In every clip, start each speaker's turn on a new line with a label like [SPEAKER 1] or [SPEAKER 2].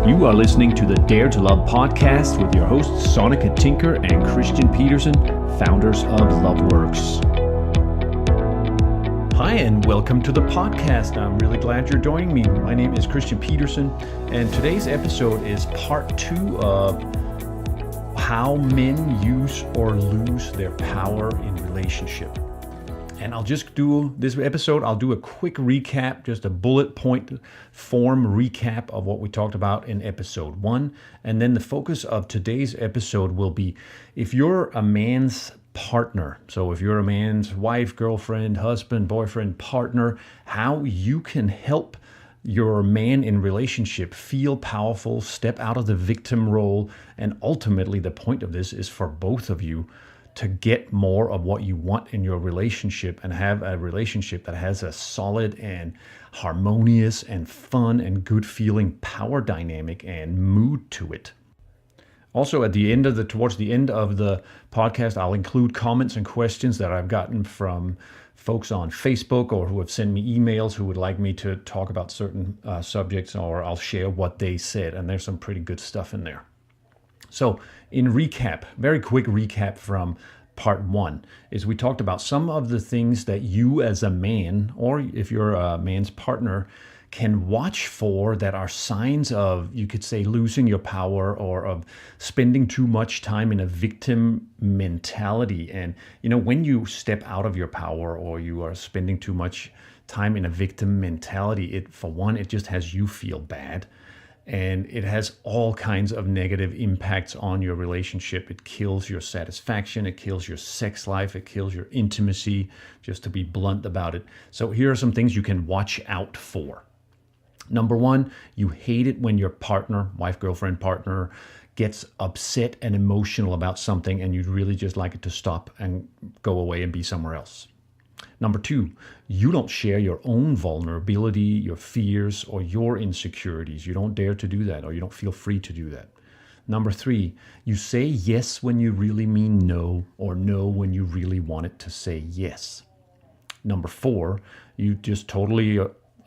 [SPEAKER 1] You are listening to the Dare to Love podcast with your hosts, Sonica Tinker and Christian Peterson, founders of LoveWorks. Hi, and welcome to the podcast. I'm really glad you're joining me. My name is Christian Peterson, and today's episode is part 2 of how men use or lose their power in relationship. And I'll just do this episode, I'll do a quick recap, just a bullet point form recap of what we talked about in episode 1. And then the focus of today's episode will be if you're a man's partner, so if you're a man's wife, girlfriend, husband, boyfriend, partner, how you can help your man in relationship feel powerful, step out of the victim role, and ultimately the point of this is for both of you to get more of what you want in your relationship and have a relationship that has a solid and harmonious and fun and good feeling power dynamic and mood to it. Also, towards the end of the podcast, I'll include comments and questions that I've gotten from folks on Facebook or who have sent me emails who would like me to talk about certain subjects, or I'll share what they said, and there's some pretty good stuff in there. So in recap, very quick recap from part 1, is we talked about some of the things that you as a man, or if you're a man's partner, can watch for that are signs of, you could say, losing your power or of spending too much time in a victim mentality. And, when you step out of your power or you are spending too much time in a victim mentality, it just has you feel bad. And it has all kinds of negative impacts on your relationship. It kills your satisfaction. It kills your sex life. It kills your intimacy, just to be blunt about it. So here are some things you can watch out for. Number 1, you hate it when your partner, wife, girlfriend, partner, gets upset and emotional about something and you'd really just like it to stop and go away and be somewhere else. Number 2, you don't share your own vulnerability, your fears, or your insecurities. You don't dare to do that, or you don't feel free to do that. Number 3, you say yes when you really mean no, or no when you really want it to say yes. Number 4, you just totally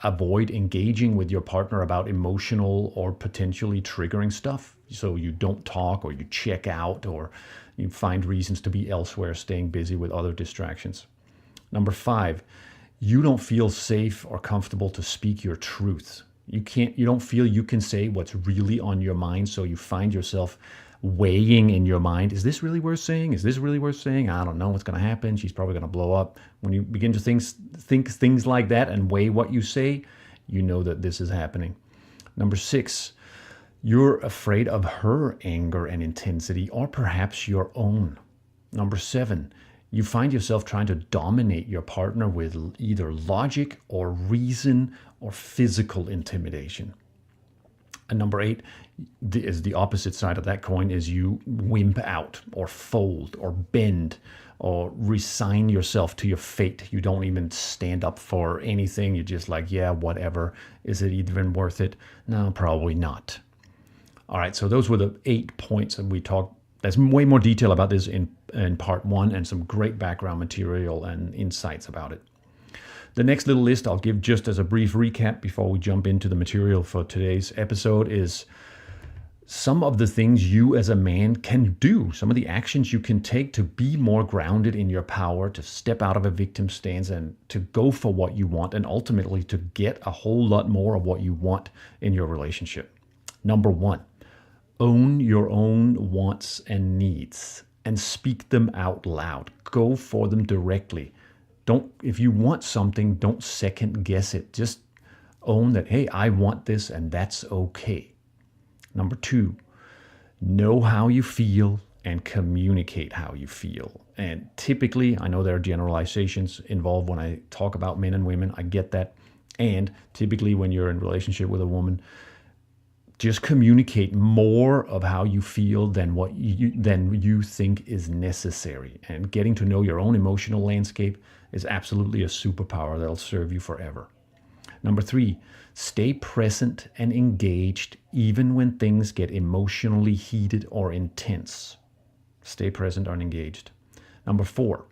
[SPEAKER 1] avoid engaging with your partner about emotional or potentially triggering stuff. So you don't talk, or you check out, or you find reasons to be elsewhere, staying busy with other distractions. Number 5, you don't feel safe or comfortable to speak your truth. You don't feel you can say what's really on your mind, so you find yourself weighing in your mind, is this really worth saying? Is this really worth saying? I don't know what's going to happen. She's probably going to blow up. When you begin to think things like that and weigh what you say, you know that this is happening. Number 6, you're afraid of her anger and intensity, or perhaps your own. Number 7, you find yourself trying to dominate your partner with either logic or reason or physical intimidation. And number 8 is the opposite side of that coin, is you wimp out or fold or bend or resign yourself to your fate. You don't even stand up for anything. You're just like, yeah, whatever. Is it even worth it? No, probably not. All right, so those were the 8 points that we talked. There's way more detail about this in part 1 and some great background material and insights about it. The next little list I'll give just as a brief recap before we jump into the material for today's episode is some of the things you as a man can do, some of the actions you can take to be more grounded in your power, to step out of a victim stance and to go for what you want, and ultimately to get a whole lot more of what you want in your relationship. Number 1, own your own wants and needs and speak them out loud. Go for them directly. If you want something, don't second guess it. Just own that, hey, I want this, and that's okay. Number 2, know how you feel and communicate how you feel. And typically, I know there are generalizations involved when I talk about men and women. I get that. And typically when you're in a relationship with a woman, just communicate more of how you feel than you think is necessary. And getting to know your own emotional landscape is absolutely a superpower that'll serve you forever. Number 3, stay present and engaged even when things get emotionally heated or intense. Stay present and engaged. Number 4,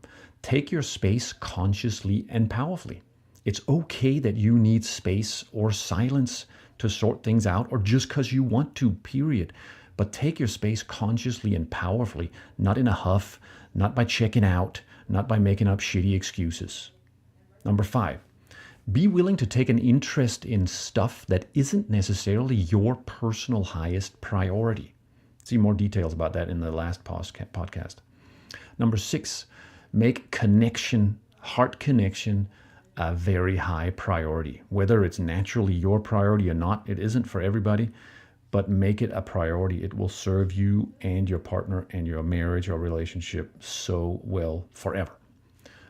[SPEAKER 1] take your space consciously and powerfully. It's okay that you need space or silence to sort things out, or just because you want to, period. But take your space consciously and powerfully, not in a huff, not by checking out, not by making up shitty excuses. Number 5, be willing to take an interest in stuff that isn't necessarily your personal highest priority. See more details about that in the last podcast. Number 6, make connection, heart connection, a very high priority. Whether it's naturally your priority or not, it isn't for everybody, but make it a priority. It will serve you and your partner and your marriage or relationship so well forever.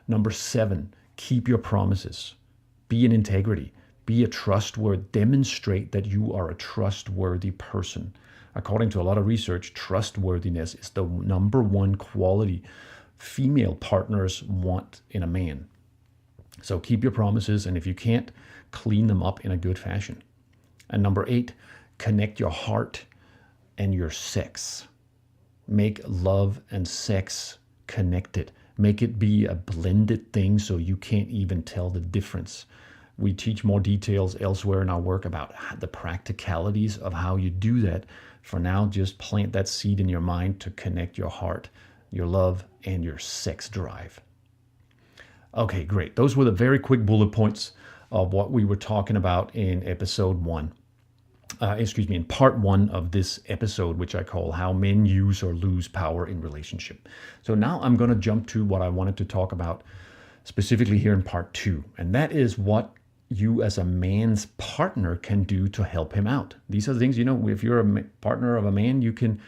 [SPEAKER 1] Number 7, keep your promises. Be in integrity. Be a trustworthy, demonstrate that you are a trustworthy person. According to a lot of research, trustworthiness is the number one quality female partners want in a man. So keep your promises, and if you can't, clean them up in a good fashion. And number 8, connect your heart and your sex. Make love and sex connected. Make it be a blended thing so you can't even tell the difference. We teach more details elsewhere in our work about the practicalities of how you do that. For now, just plant that seed in your mind to connect your heart, your love, and your sex drive. Okay, great. Those were the very quick bullet points of what we were talking about in episode 1. In part 1 of this episode, which I call How Men Use or Lose Power in Relationship. So now I'm going to jump to what I wanted to talk about specifically here in part 2, and that is what you as a man's partner can do to help him out. These are the things, if you're a partner of a man, you can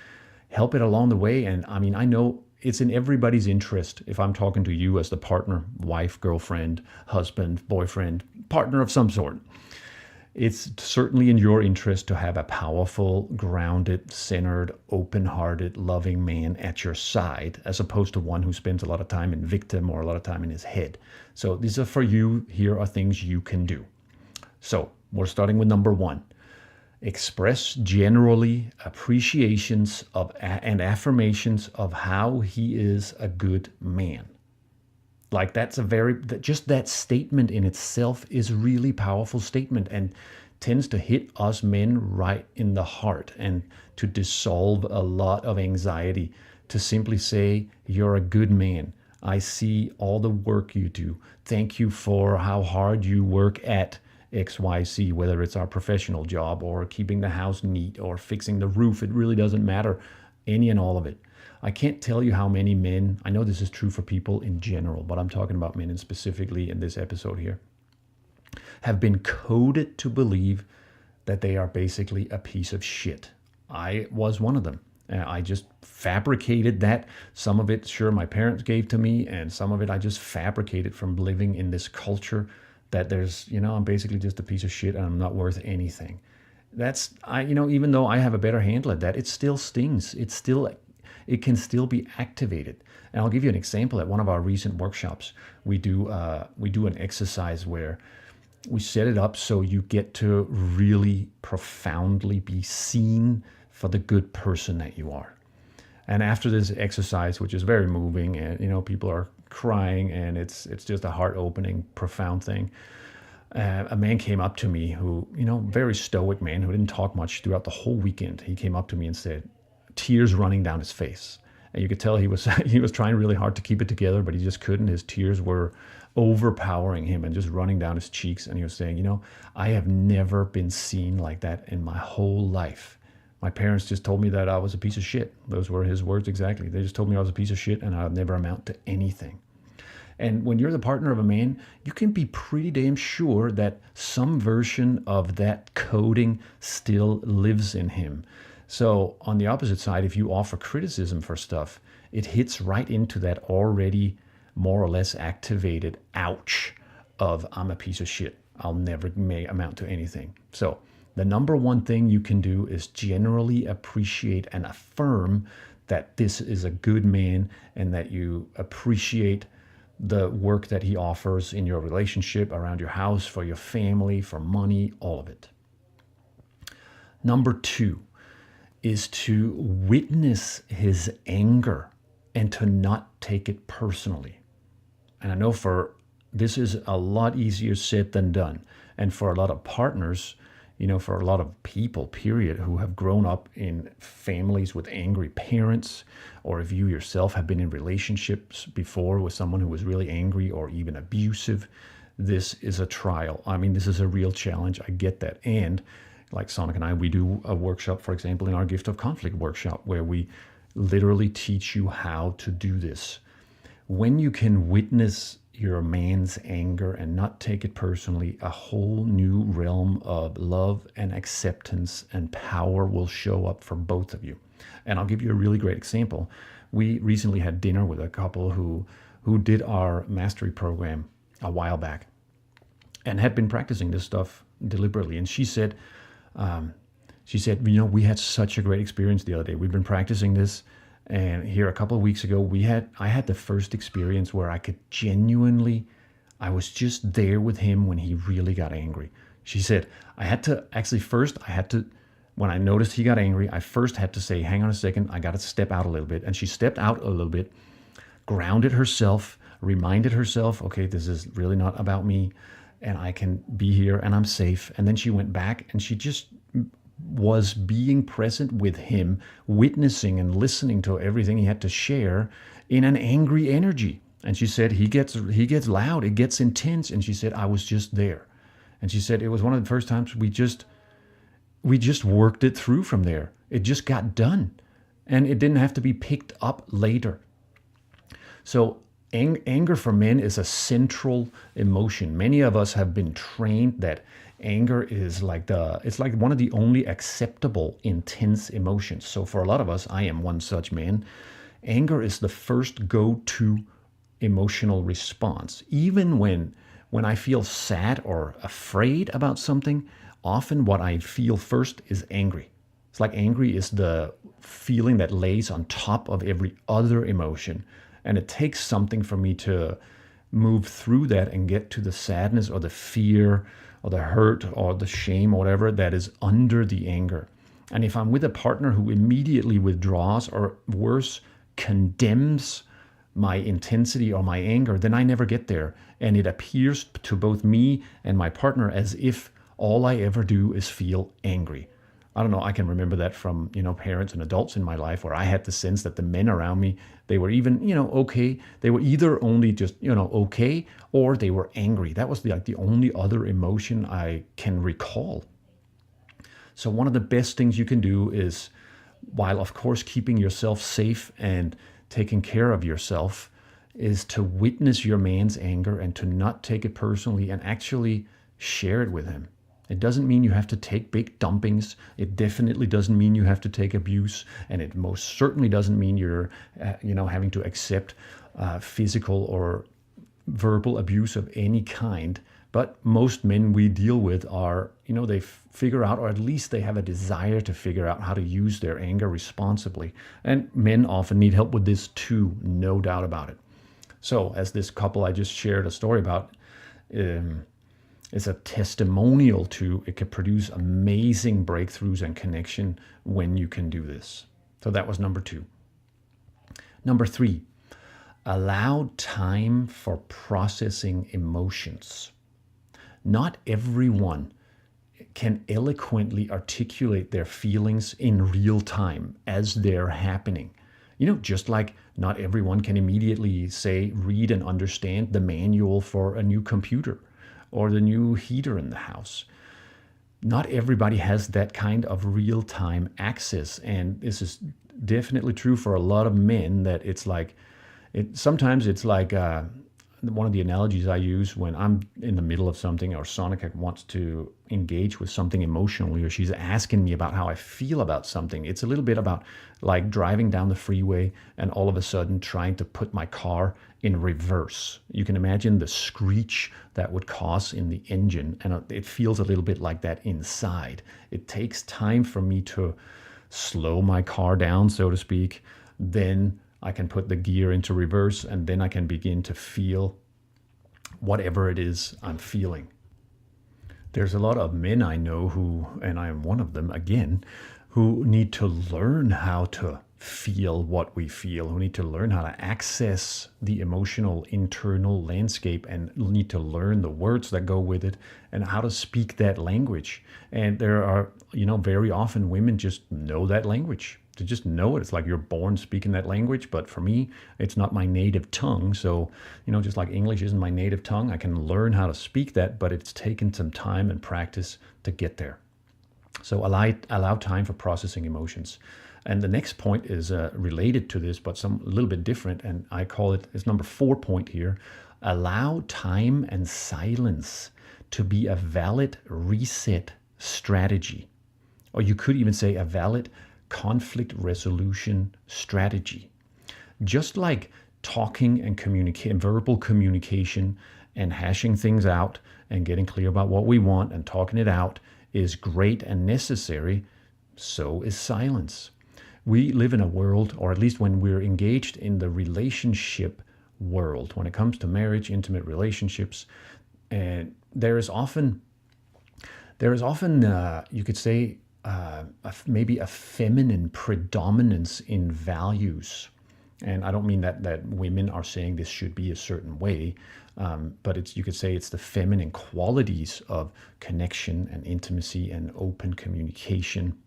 [SPEAKER 1] help it along the way. And I mean, I know it's in everybody's interest if I'm talking to you as the partner, wife, girlfriend, husband, boyfriend, partner of some sort. It's certainly in your interest to have a powerful, grounded, centered, open-hearted, loving man at your side, as opposed to one who spends a lot of time in victim or a lot of time in his head. So these are for you. Here are things you can do. So we're starting with number 1. Express generally appreciations of and affirmations of how he is a good man. Like just that statement in itself is a really powerful statement and tends to hit us men right in the heart and to dissolve a lot of anxiety, to simply say, you're a good man. I see all the work you do. Thank you for how hard you work at XYZ, whether it's our professional job or keeping the house neat or fixing the roof. It really doesn't matter, any and all of it. I can't tell you how many men, I know this is true for people in general, but I'm talking about men and specifically in this episode here, have been coded to believe that they are basically a piece of shit. I was one of them. I just fabricated that. Some of it, sure, my parents gave to me, and some of it I just fabricated from living in this culture that I'm basically just a piece of shit and I'm not worth anything. Even though I have a better handle at that, it still stings. It can still be activated. And I'll give you an example. At one of our recent workshops, we do an exercise where we set it up so you get to really profoundly be seen for the good person that you are. And after this exercise, which is very moving, and people are crying, and it's just a heart-opening, profound thing. A man came up to me who, very stoic man who didn't talk much throughout the whole weekend. He came up to me and said, tears running down his face. And you could tell he was trying really hard to keep it together, but he just couldn't. His tears were overpowering him and just running down his cheeks. And he was saying, I have never been seen like that in my whole life. My parents just told me that I was a piece of shit. Those were his words exactly. They just told me I was a piece of shit and I'd never amount to anything. And when you're the partner of a man, you can be pretty damn sure that some version of that coding still lives in him. So on the opposite side, if you offer criticism for stuff, it hits right into that already more or less activated ouch of I'm a piece of shit. I'll never amount to anything. So the number one thing you can do is generally appreciate and affirm that this is a good man and that you appreciate the work that he offers in your relationship, around your house, for your family, for money, all of it. Number 2 is to witness his anger and to not take it personally. And I know for this is a lot easier said than done. And for a lot of partners, for a lot of people, period, who have grown up in families with angry parents, or if you yourself have been in relationships before with someone who was really angry or even abusive, this is a trial. I mean, this is a real challenge. I get that. And like Sonic and I, we do a workshop, for example, in our Gift of Conflict workshop, where we literally teach you how to do this. When you can witness your man's anger and not take it personally, a whole new realm of love and acceptance and power will show up for both of you. And I'll give you a really great example. We recently had dinner with a couple who did our mastery program a while back and had been practicing this stuff deliberately. And she said, we had such a great experience the other day. We've been practicing this, and here a couple of weeks ago, I had the first experience where I could genuinely, I was just there with him when he really got angry. She said, when I noticed he got angry, I first had to say, hang on a second, I got to step out a little bit. And she stepped out a little bit, grounded herself, reminded herself, okay, this is really not about me, and I can be here and I'm safe. And then she went back and she just was being present with him, witnessing and listening to everything he had to share in an angry energy. And she said, he gets loud, it gets intense. And she said, I was just there. And she said, it was one of the first times we just worked it through from there. It just got done. And it didn't have to be picked up later. So anger for men is a central emotion. Many of us have been trained that anger is it's like one of the only acceptable intense emotions. So for a lot of us, I am one such man, anger is the first go-to emotional response. Even when I feel sad or afraid about something, often what I feel first is angry. It's like angry is the feeling that lays on top of every other emotion. And it takes something for me to move through that and get to the sadness or the fear or the hurt or the shame or whatever that is under the anger. And if I'm with a partner who immediately withdraws or worse, condemns my intensity or my anger, then I never get there. And it appears to both me and my partner as if all I ever do is feel angry. I don't know, I can remember that from, parents and adults in my life where I had the sense that the men around me, they were even, okay. They were either only just, okay, or they were angry. That was the only other emotion I can recall. So one of the best things you can do is, while of course keeping yourself safe and taking care of yourself, is to witness your man's anger and to not take it personally and actually share it with him. It doesn't mean you have to take big dumpings. It definitely doesn't mean you have to take abuse. And it most certainly doesn't mean you're, having to accept physical or verbal abuse of any kind. But most men we deal with are, they figure out, or at least they have a desire to figure out how to use their anger responsibly. And men often need help with this too, no doubt about it. So as this couple I just shared a story about, is a testimonial to, it can produce amazing breakthroughs and connection when you can do this. So that was number 2. Number 3, allow time for processing emotions. Not everyone can eloquently articulate their feelings in real time as they're happening. Just like not everyone can immediately read and understand the manual for a new computer or the new heater in the house. Not everybody has that kind of real-time access. And this is definitely true for a lot of men, that sometimes it's like one of the analogies I use when I'm in the middle of something, or Sonica wants to engage with something emotionally, or she's asking me about how I feel about something. It's a little bit about like driving down the freeway and all of a sudden trying to put my car in reverse. You can imagine the screech that would cause in the engine, and it feels a little bit like that inside. It takes time for me to slow my car down, so to speak. Then I can put the gear into reverse, and then I can begin to feel whatever it is I'm feeling. There's a lot of men I know who, and I am one of them again, who need to learn how to feel what we feel, who need to learn how to access the emotional internal landscape and need to learn the words that go with it and how to speak that language. And there are, very often women just know that language. To just know it. It's like you're born speaking that language. But for me, it's not my native tongue. So, just like English isn't my native tongue, I can learn how to speak that, but it's taken some time and practice to get there. So allow time for processing emotions. And the next point is related to this, but a little bit different. And I call it's number 4 point here. Allow time and silence to be a valid reset strategy. Or you could even say a valid conflict resolution strategy. Just like talking and verbal communication and hashing things out and getting clear about what we want and talking it out is great and necessary, so is silence. We live in a world, or at least when we're engaged in the relationship world, when it comes to marriage, intimate relationships, and there is often you could say maybe a feminine predominance in values. And I don't mean that women are saying this should be a certain way, but you could say it's the feminine qualities of connection and intimacy and open communication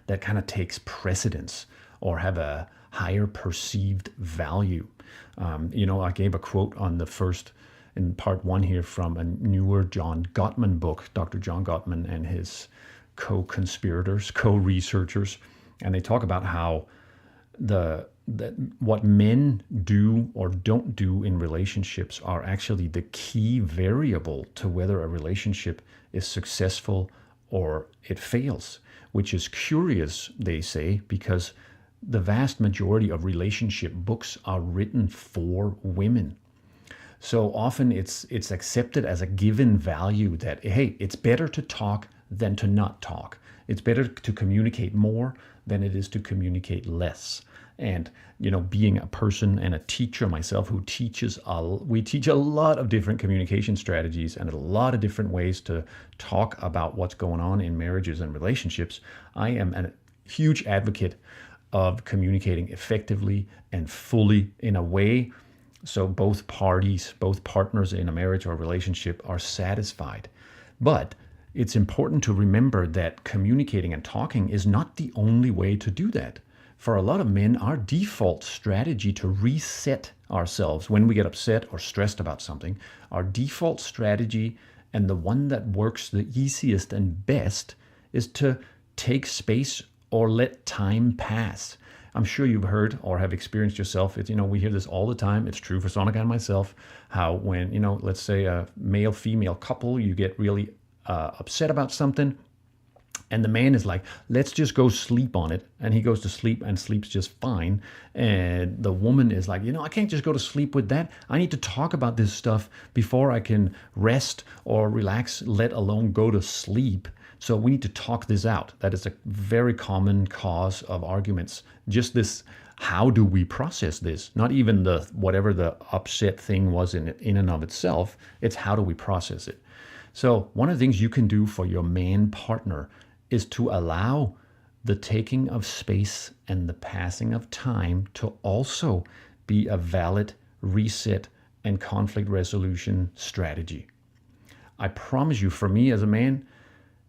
[SPEAKER 1] that kind of takes precedence or have a higher perceived value. I gave a quote in part 1 here from a newer John Gottman book, Dr. John Gottman and his co-conspirators, co-researchers, and they talk about how what men do or don't do in relationships are actually the key variable to whether a relationship is successful or it fails, which is curious, they say, because the vast majority of relationship books are written for women. So often it's accepted as a given value that, hey, it's better to talk than to not talk. It's better to communicate more than it is to communicate less. And, being a person and a teacher myself who we teach a lot of different communication strategies and a lot of different ways to talk about what's going on in marriages and relationships. I am a huge advocate of communicating effectively and fully in a way so both partners in a marriage or relationship are satisfied. But it's important to remember that communicating and talking is not the only way to do that. For a lot of men, our default strategy to reset ourselves when we get upset or stressed about something, our default strategy and the one that works the easiest and best is to take space or let time pass. I'm sure you've heard or have experienced yourself. We hear this all the time. It's true for Sonika and myself, how when, let's say a male-female couple, you get really upset about something, and the man is like, let's just go sleep on it. And he goes to sleep and sleeps just fine. And the woman is like, I can't just go to sleep with that. I need to talk about this stuff before I can rest or relax, let alone go to sleep. So we need to talk this out. That is a very common cause of arguments. Just this, how do we process this? Not even whatever the upset thing was in and of itself. It's how do we process it? So one of the things you can do for your man partner is to allow the taking of space and the passing of time to also be a valid reset and conflict resolution strategy. I promise you, for me as a man,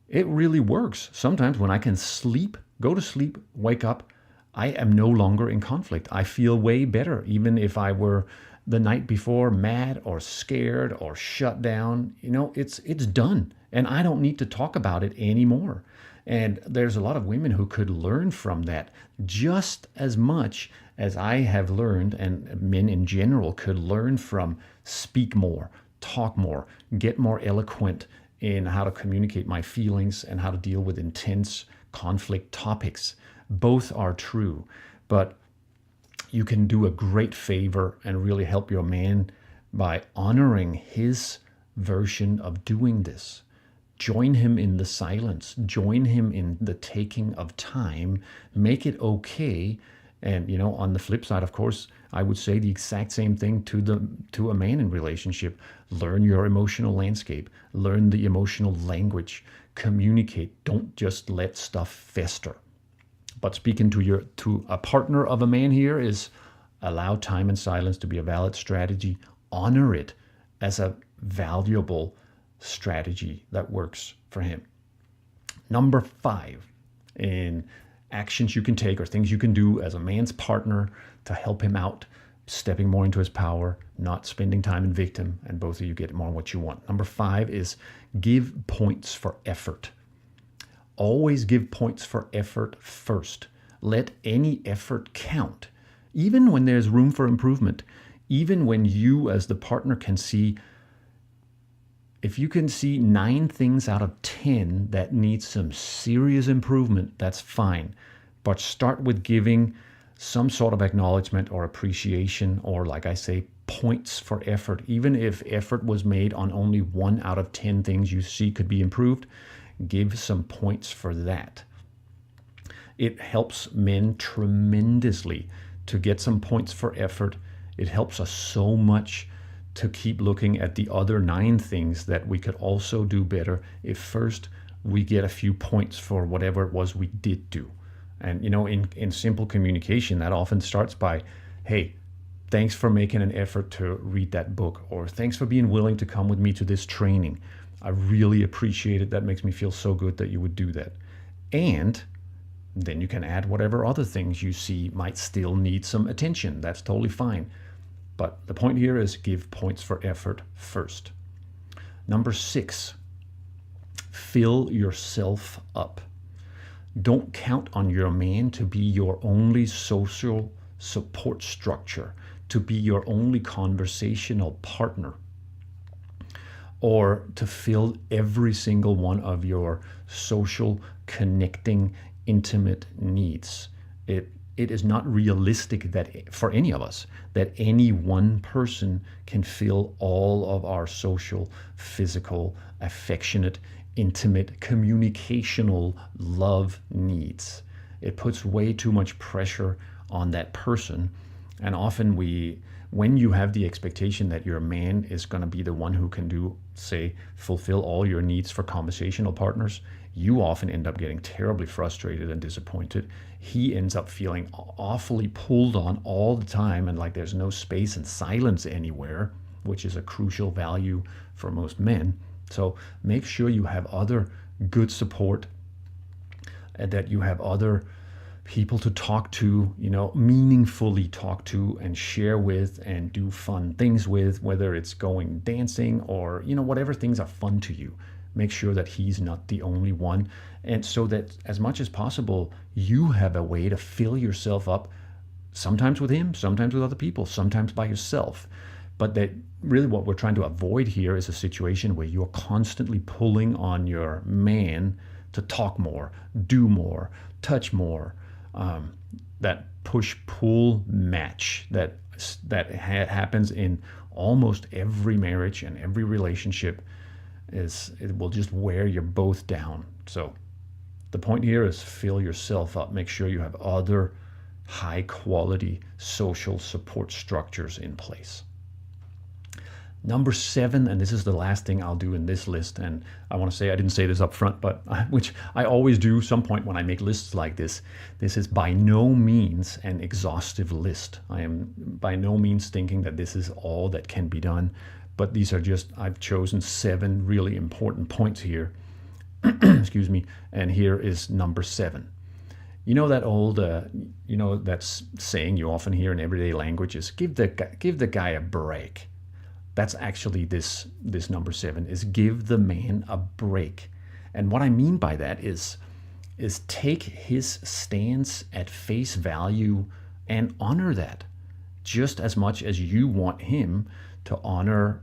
[SPEAKER 1] it really works. Sometimes when I can sleep, go to sleep, wake up, I am no longer in conflict. I feel way better, even if I were the night before mad or scared or shut down. It's done, and I don't need to talk about it anymore. And there's a lot of women who could learn from that just as much as I have learned, and men in general could learn from speak more, talk more, get more eloquent in how to communicate my feelings and how to deal with intense conflict topics. Both are true, but you can do a great favor and really help your man by honoring his version of doing this. Join him in the silence. Join him in the taking of time. Make it okay. And, on the flip side, of course, I would say the exact same thing to a man in relationship. Learn your emotional landscape. Learn the emotional language. Communicate. Don't just let stuff fester. But speaking to a partner of a man here is allow time and silence to be a valid strategy. Honor it as a valuable strategy that works for him. Number 5, in actions you can take or things you can do as a man's partner to help him out, stepping more into his power, not spending time in victim, and both of you get more what you want. Number 5 is give points for effort. Always give points for effort first. Let any effort count, even when there's room for improvement, even when you as the partner can see, if you can see 9 things out of 10 that need some serious improvement, that's fine. But start with giving some sort of acknowledgement or appreciation, or like I say, points for effort. Even if effort was made on only 1 out of 10 things you see could be improved, give some points for that. It helps men tremendously to get some points for effort. It helps us so much to keep looking at the other 9 things that we could also do better if first we get a few points for whatever it was we did do. And in simple communication, that often starts by, hey, thanks for making an effort to read that book, or thanks for being willing to come with me to this training. I really appreciate it. That makes me feel so good that you would do that. And then you can add whatever other things you see might still need some attention. That's totally fine. But the point here is give points for effort first. Number 6, fill yourself up. Don't count on your man to be your only social support structure, to be your only conversational partner, or to fill every single one of your social, connecting, intimate needs. It is not realistic that for any of us that any one person can fill all of our social, physical, affectionate, intimate, communicational love needs. It puts way too much pressure on that person. And often when you have the expectation that your man is going to be the one who can fulfill all your needs for conversational partners, you often end up getting terribly frustrated and disappointed. He ends up feeling awfully pulled on all the time, and like there's no space and silence anywhere, which is a crucial value for most men. So make sure you have other good support, and that you have other people to talk to, meaningfully talk to and share with and do fun things with, whether it's going dancing or, whatever things are fun to you. Make sure that he's not the only one. And so that as much as possible, you have a way to fill yourself up, sometimes with him, sometimes with other people, sometimes by yourself. But that really what we're trying to avoid here is a situation where you're constantly pulling on your man to talk more, do more, touch more. That push-pull match that happens in almost every marriage and every relationship it will just wear you both down. So the point here is fill yourself up. Make sure you have other high-quality social support structures in place. Number 7, and this is the last thing I'll do in this list, and I want to say I didn't say this up front, but which I always do some point when I make lists like this. This is by no means an exhaustive list. I am by no means thinking that this is all that can be done, but these are just, I've chosen 7 really important points here. Excuse me, and here is number 7. You know that old, that saying you often hear in everyday language is give the guy a break. That's actually this number 7 is give the man a break. And what I mean by that is take his stance at face value and honor that just as much as you want him to honor,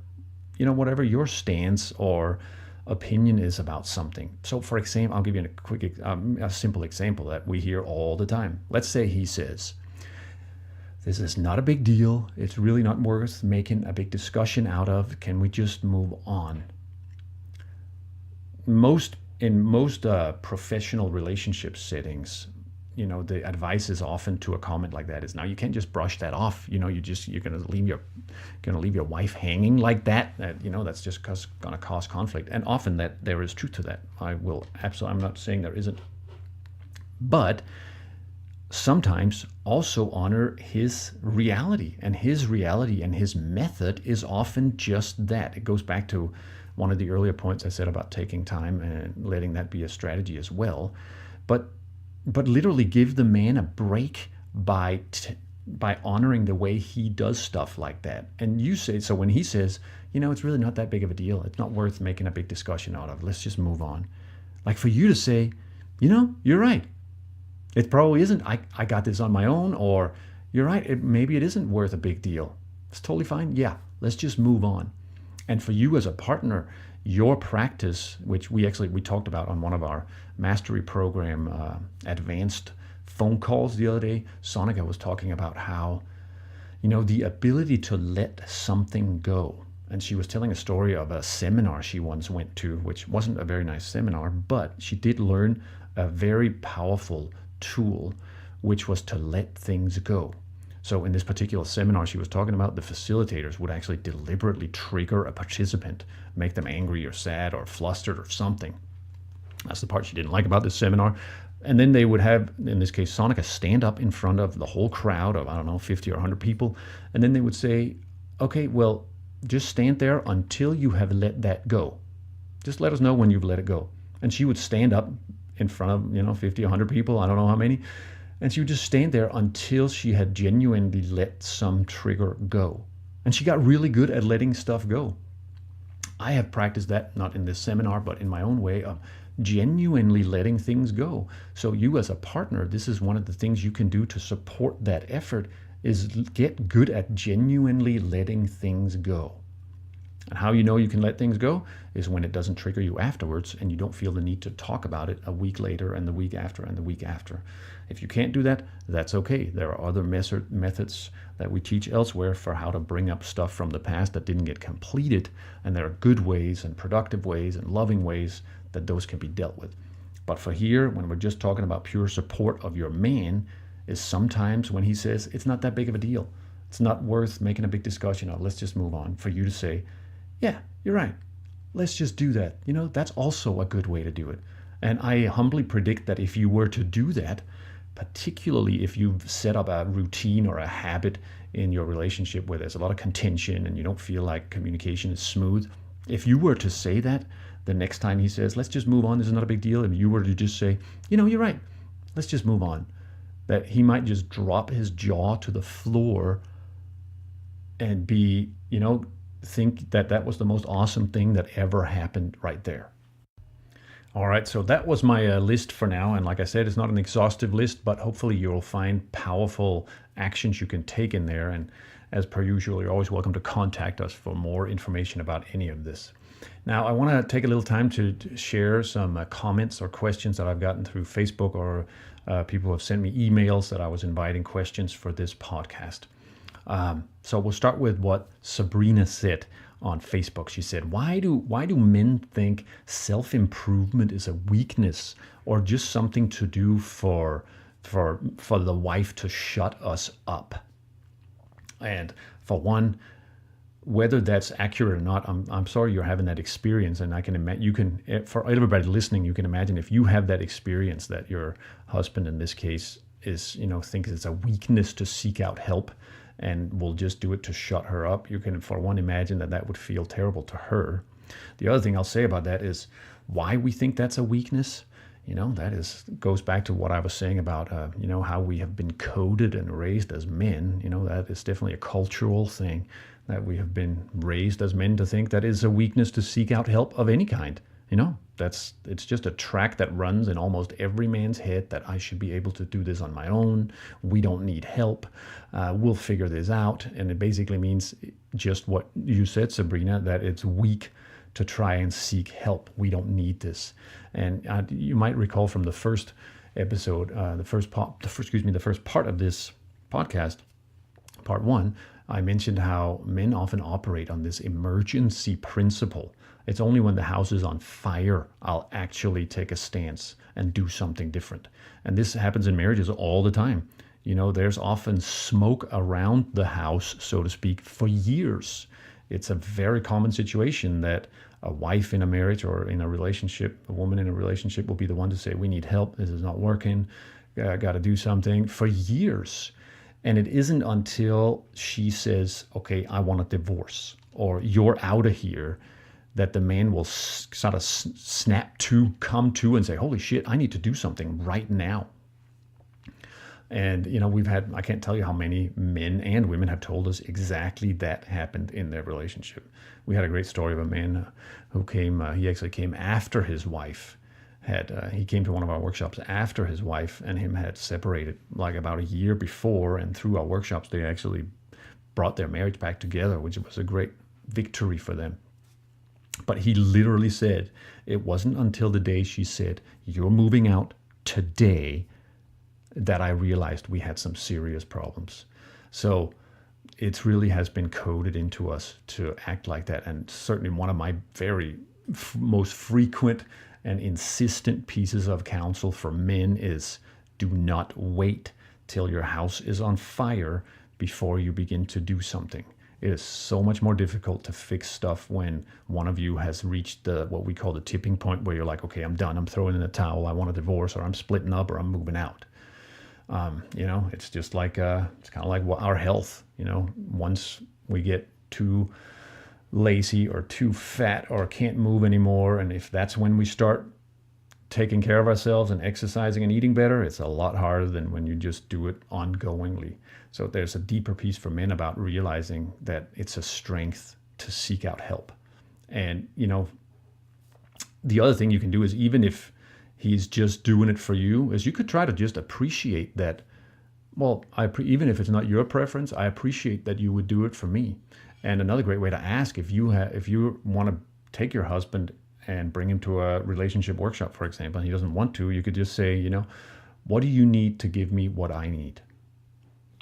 [SPEAKER 1] whatever your stance or opinion is about something. So for example, I'll give you a simple example that we hear all the time. Let's say he says, this is not a big deal. It's really not worth making a big discussion out of. Can we just move on? In most professional relationship settings, the advice is often to a comment like that is, now you can't just brush that off. You're going to leave your wife hanging like that. That's just going to cause conflict. And often that there is truth to that. I'm not saying there isn't, but sometimes also honor his reality. And his reality and his method is often just that. It goes back to one of the earlier points I said about taking time and letting that be a strategy as well. But literally give the man a break by honoring the way he does stuff like that. And you say, so when he says, it's really not that big of a deal, it's not worth making a big discussion out of, let's just move on. Like for you to say, you're right. It probably isn't. I got this on my own, or you're right. Maybe it isn't worth a big deal. It's totally fine. Yeah, let's just move on. And for you as a partner, your practice, which we talked about on one of our mastery program advanced phone calls the other day, Sonika was talking about how, the ability to let something go. And she was telling a story of a seminar she once went to, which wasn't a very nice seminar, but she did learn a very powerful tool, which was to let things go. So in this particular seminar she was talking about, the facilitators would actually deliberately trigger a participant, make them angry or sad or flustered or something. That's the part she didn't like about this seminar. And then they would have, in this case, Sonika stand up in front of the whole crowd of, 50 or 100 people. And then they would say, okay, well, just stand there until you have let that go. Just let us know when you've let it go. And she would stand up in front of, 50, 100 people, I don't know how many. And she would just stand there until she had genuinely let some trigger go. And she got really good at letting stuff go. I have practiced that, not in this seminar, but in my own way of genuinely letting things go. So you as a partner, this is one of the things you can do to support that effort, is get good at genuinely letting things go. And how you know you can let things go is when it doesn't trigger you afterwards and you don't feel the need to talk about it a week later and the week after and the week after. If you can't do that, that's okay. There are other methods that we teach elsewhere for how to bring up stuff from the past that didn't get completed. And there are good ways and productive ways and loving ways that those can be dealt with. But for here, when we're just talking about pure support of your man, is sometimes when he says, it's not that big of a deal, it's not worth making a big discussion of, let's just move on, for you to say, yeah, you're right, let's just do that. That's also a good way to do it. And I humbly predict that if you were to do that, particularly if you've set up a routine or a habit in your relationship where there's a lot of contention and you don't feel like communication is smooth, if you were to say that the next time he says, let's just move on, this is not a big deal, and you were to just say, you're right, let's just move on, that he might just drop his jaw to the floor and be, think that was the most awesome thing that ever happened right there. All right, so that was my list for now. And like I said, it's not an exhaustive list, but hopefully you'll find powerful actions you can take in there. And as per usual, you're always welcome to contact us for more information about any of this. Now, I want to take a little time to share some comments or questions that I've gotten through Facebook, or people have sent me emails that I was inviting questions for this podcast. So we'll start with what Sabrina said on Facebook. She said, why do men think self-improvement is a weakness or just something to do for the wife to shut us up? And for one, whether that's accurate or not, I'm sorry you're having that experience, and I can imagine for everybody listening, you can imagine if you have that experience that your husband in this case is thinks it's a weakness to seek out help and will just do it to shut her up. You can, for one, imagine that would feel terrible to her. The other thing I'll say about that is why we think that's a weakness. Goes back to what I was saying about, how we have been coded and raised as men. That is definitely a cultural thing that we have been raised as men to think that is a weakness to seek out help of any kind. It's just a track that runs in almost every man's head that I should be able to do this on my own. We don't need help. We'll figure this out. And it basically means just what you said, Sabrina, that it's weak to try and seek help. We don't need this. And you might recall from the first episode, the first part of this podcast, part 1, I mentioned how men often operate on this emergency principle. It's only when the house is on fire I'll actually take a stance and do something different. And this happens in marriages all the time. There's often smoke around the house, so to speak, for years. It's a very common situation that a wife in a marriage or in a relationship, a woman in a relationship will be the one to say, we need help, this is not working, got to do something for years. And it isn't until she says, okay, I want a divorce, or you're out of here, that the man will sort of come to and say, holy shit, I need to do something right now. And, we've had, I can't tell you how many men and women have told us exactly that happened in their relationship. We had a great story of a man who came, he actually came after his wife he came to one of our workshops after his wife and him had separated like about a year before. And through our workshops, they actually brought their marriage back together, which was a great victory for them. But he literally said, it wasn't until the day she said, you're moving out today, that I realized we had some serious problems. So it really has been coded into us to act like that. And certainly one of my very most frequent and insistent pieces of counsel for men is, do not wait till your house is on fire before you begin to do something. It is so much more difficult to fix stuff when one of you has reached what we call the tipping point, where you're like, okay, I'm done. I'm throwing in the towel. I want a divorce, or I'm splitting up, or I'm moving out. It's just like, it's kind of like our health. Once we get too lazy or too fat or can't move anymore, and if that's when we start taking care of ourselves and exercising and eating better, it's a lot harder than when you just do it ongoingly. So there's a deeper piece for men about realizing that it's a strength to seek out help. And, the other thing you can do is, even if he's just doing it for you, is you could try to just appreciate that. Well, even if it's not your preference, I appreciate that you would do it for me. And another great way to ask, if you want to take your husband and bring him to a relationship workshop, for example, and he doesn't want to, you could just say, what do you need to give me what I need?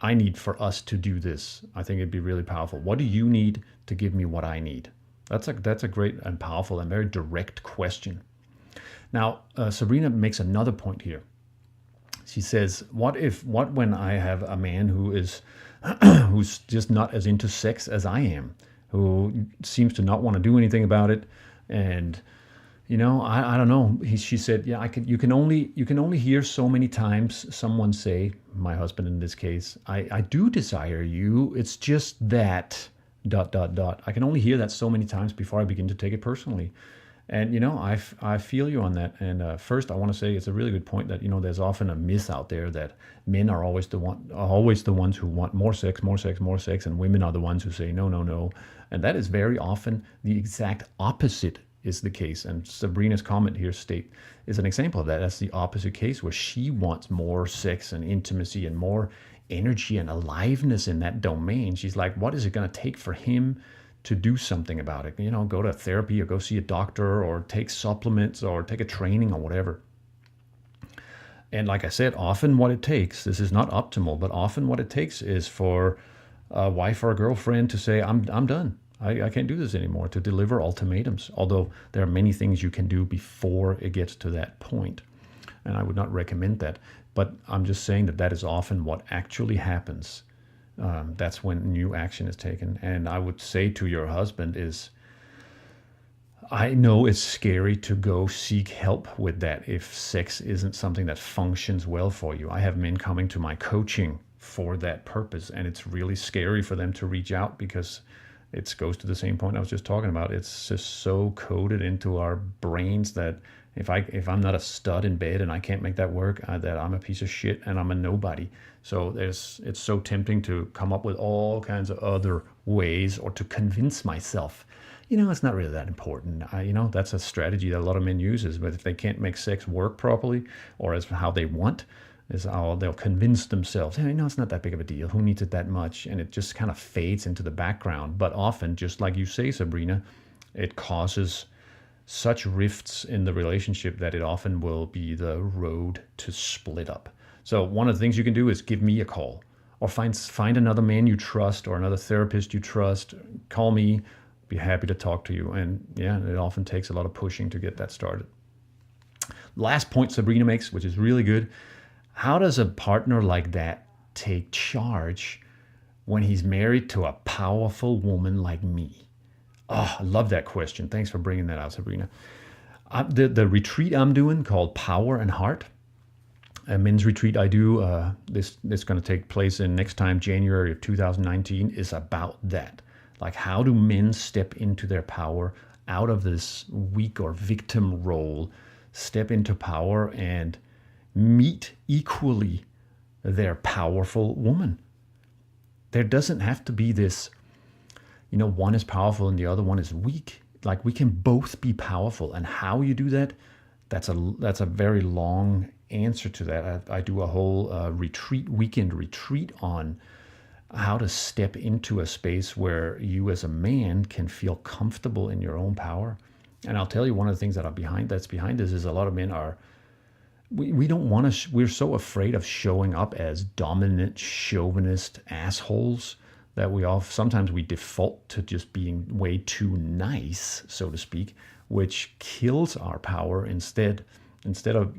[SPEAKER 1] I need for us to do this. I think it'd be really powerful. What do you need to give me what I need? That's a great and powerful and very direct question. Now, Sabrina makes another point here. She says, what when I have a man who is who's just not as into sex as I am, who seems to not want to do anything about it, and I don't know. She said, yeah, you can only hear so many times someone say, my husband in this case, I do desire you. It's just that ... I can only hear that so many times before I begin to take it personally. And, I feel you on that. And first, I want to say it's a really good point that, there's often a myth out there that men are always the ones who want more sex, and women are the ones who say, no, no, no. And that is very often the exact opposite is the case. And Sabrina's comment here is an example of that. That's the opposite case, where she wants more sex and intimacy and more energy and aliveness in that domain. She's like, what is it going to take for him to do something about it? Go to therapy, or go see a doctor, or take supplements, or take a training, or whatever. And like I said, often what it takes, this is not optimal, but often what it takes is for a wife or a girlfriend to say, I'm done. I can't do this anymore, to deliver ultimatums. Although there are many things you can do before it gets to that point. And I would not recommend that. But I'm just saying that is often what actually happens. That's when new action is taken. And I would say to your husband is, I know it's scary to go seek help with that if sex isn't something that functions well for you. I have men coming to my coaching for that purpose, and it's really scary for them to reach out, because it goes to the same point I was just talking about. It's just so coded into our brains that if I'm not a stud in bed and I can't make that work, that I'm a piece of shit and I'm a nobody. So it's so tempting to come up with all kinds of other ways, or to convince myself, it's not really that important. That's a strategy that a lot of men use, but if they can't make sex work properly, or as how they want, is how they'll convince themselves, hey, it's not that big of a deal. Who needs it that much? And it just kind of fades into the background. But often, just like you say, Sabrina, it causes such rifts in the relationship that it often will be the road to split up. So one of the things you can do is give me a call, or find another man you trust, or another therapist you trust. Call me, be happy to talk to you. And yeah, it often takes a lot of pushing to get that started. Last point Sabrina makes, which is really good. How does a partner like that take charge when he's married to a powerful woman like me? Oh, I love that question. Thanks for bringing that out, Sabrina. The retreat I'm doing, called Power and Heart, a men's retreat I do, this going to take place in next time, January of 2019, is about that. Like, how do men step into their power out of this weak or victim role, step into power and meet equally their powerful woman? There doesn't have to be this, one is powerful and the other one is weak. Like, we can both be powerful. And how you do that, that's a very long answer to that. I do a whole weekend retreat on how to step into a space where you as a man can feel comfortable in your own power. And I'll tell you, one of the things that's behind this is a lot of men we don't want to, we're so afraid of showing up as dominant, chauvinist assholes that sometimes we default to just being way too nice, so to speak, which kills our power instead of,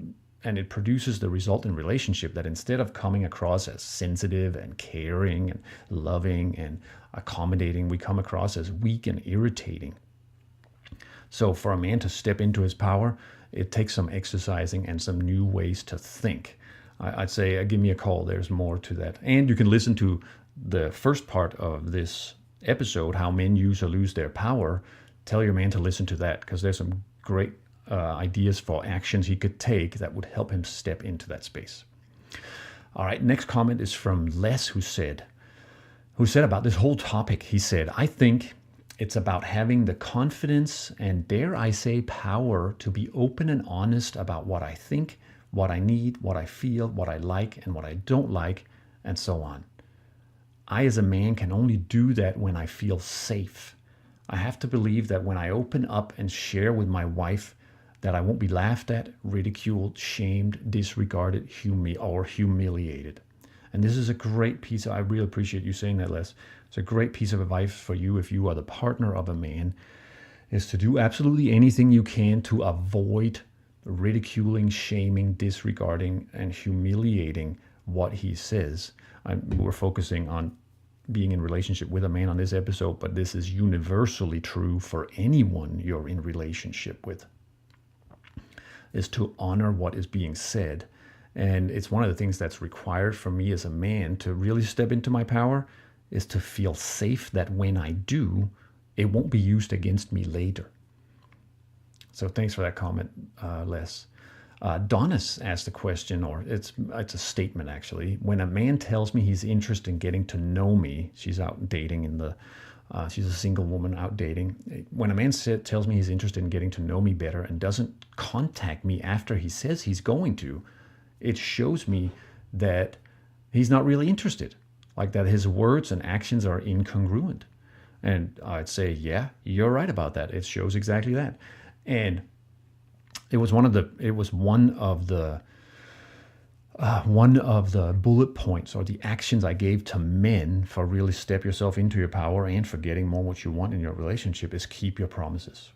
[SPEAKER 1] and it produces the result in relationship that instead of coming across as sensitive and caring and loving and accommodating, we come across as weak and irritating. So for a man to step into his power, it takes some exercising and some new ways to think. I'd say, give me a call. There's more to that. And you can listen to the first part of this episode, How Men Use or Lose Their Power. Tell your man to listen to that, because there's some great ideas for actions he could take that would help him step into that space. All right, next comment is from Les, who said about this whole topic. He said, I think it's about having the confidence and, dare I say, power to be open and honest about what I think, what I need, what I feel, what I like and what I don't like, and so on. I, as a man, can only do that when I feel safe. I have to believe that when I open up and share with my wife, that I won't be laughed at, ridiculed, shamed, disregarded, or humiliated. And this is a great piece. I really appreciate you saying that, Les. It's a great piece of advice for you if you are the partner of a man, is to do absolutely anything you can to avoid ridiculing, shaming, disregarding, and humiliating what he says. We're focusing on being in relationship with a man on this episode, but this is universally true for anyone you're in relationship with, is to honor what is being said. And it's one of the things that's required for me as a man to really step into my power, is to feel safe that when I do, it won't be used against me later. So thanks for that comment, Les. Donna asked the question, or it's a statement actually. When a man tells me he's interested in getting to know me, she's out dating she's a single woman out dating. When a man tells me he's interested in getting to know me better and doesn't contact me after he says he's going to, it shows me that he's not really interested, like that his words and actions are incongruent. And I'd say, yeah, you're right about that. It shows exactly that. And it was one of the bullet points or the actions I gave to men for really step yourself into your power and for getting more what you want in your relationship is keep your promises.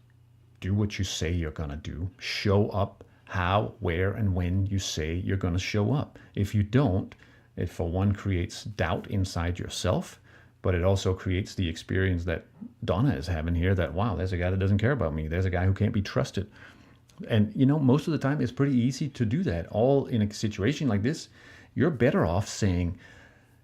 [SPEAKER 1] Do what you say you're going to do. Show up how, where, and when you say you're going to show up. If you don't, it for one creates doubt inside yourself, but it also creates the experience that Donna is having here that, wow, there's a guy that doesn't care about me. There's a guy who can't be trusted. And, most of the time it's pretty easy to do that. All in a situation like this, you're better off saying,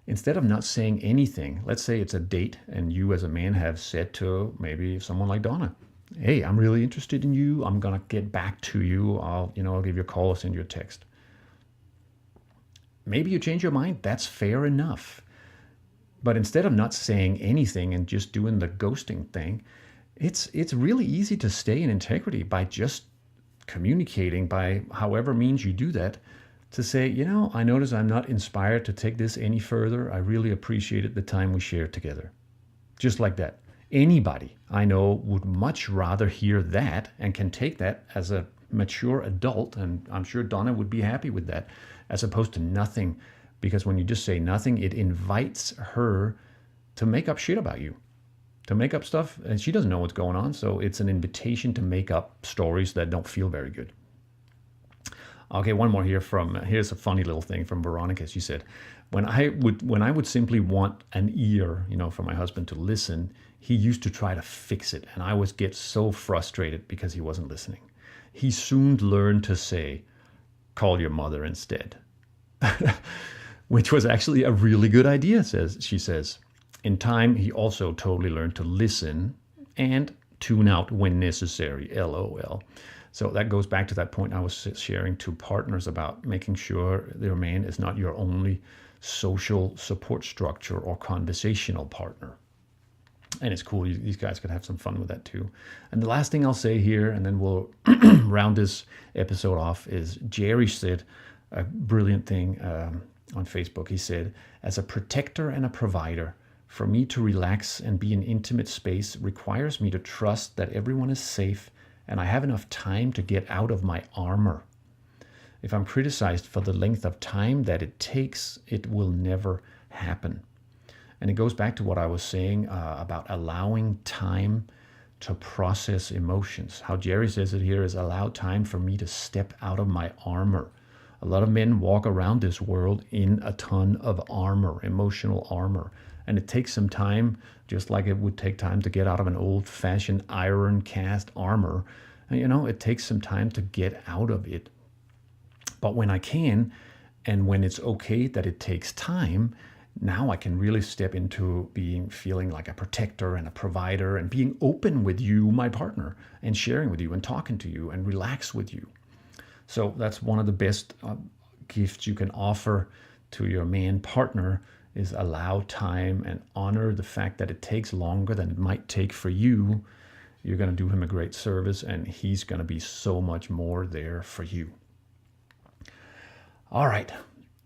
[SPEAKER 1] instead of not saying anything, let's say it's a date and you as a man have said to maybe someone like Donna, hey, I'm really interested in you. I'm going to get back to you. I'll give you a call or send you a text. Maybe you change your mind. That's fair enough. But instead of not saying anything and just doing the ghosting thing, it's really easy to stay in integrity by just communicating by however means you do that, to say, I notice I'm not inspired to take this any further. I really appreciated the time we shared together. Just like that. Anybody I know would much rather hear that and can take that as a mature adult, and I'm sure Donna would be happy with that, as opposed to nothing. Because when you just say nothing, it invites her to make up shit about you, to make up stuff, and she doesn't know what's going on. So it's an invitation to make up stories that don't feel very good. Okay, one more here here's a funny little thing from Veronica. She said, when I would simply want an ear, for my husband to listen, he used to try to fix it, and I would get so frustrated because he wasn't listening. He soon learned to say, call your mother instead. which was actually a really good idea, she says. In time, he also totally learned to listen and tune out when necessary, LOL. So that goes back to that point I was sharing to partners about making sure their man is not your only social support structure or conversational partner. And it's cool. These guys could have some fun with that too. And the last thing I'll say here, and then we'll round this episode off, is Jerry said a brilliant thing on Facebook. He said, as a protector and a provider, for me to relax and be in intimate space requires me to trust that everyone is safe and I have enough time to get out of my armor. If I'm criticized for the length of time that it takes, it will never happen. And it goes back to what I was saying about allowing time to process emotions. How Jerry says it here is allow time for me to step out of my armor. A lot of men walk around this world in a ton of armor, emotional armor. And it takes some time, just like it would take time to get out of an old-fashioned iron cast armor. It takes some time to get out of it. But when I can, and when it's okay that it takes time, now I can really step into feeling like a protector and a provider and being open with you, my partner, and sharing with you and talking to you and relax with you. So that's one of the best gifts you can offer to your man partner, is allow time and honor the fact that it takes longer than it might take for you. You're going to do him a great service, and he's going to be so much more there for you. All right.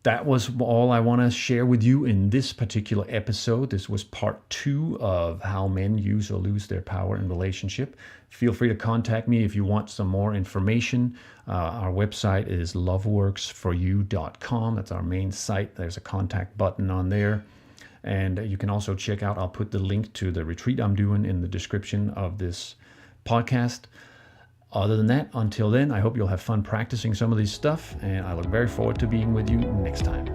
[SPEAKER 1] That was all I want to share with you in this particular episode. This was part 2 of how men use or lose their power in relationship. Feel free to contact me if you want some more information. Our website is loveworksforyou.com. That's our main site. There's a contact button on there. And you can also check out, I'll put the link to the retreat I'm doing in the description of this podcast. Other than that, until then, I hope you'll have fun practicing some of this stuff, and I look very forward to being with you next time.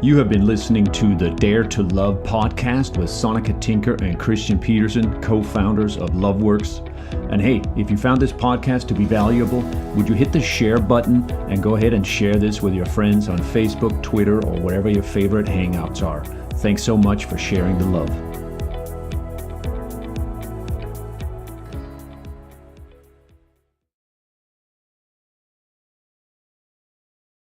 [SPEAKER 1] You have been listening to the Dare to Love podcast with Sonika Tinker and Christian Peterson, co-founders of LoveWorks. And hey, if you found this podcast to be valuable, would you hit the share button and go ahead and share this with your friends on Facebook, Twitter, or wherever your favorite hangouts are. Thanks so much for sharing the love.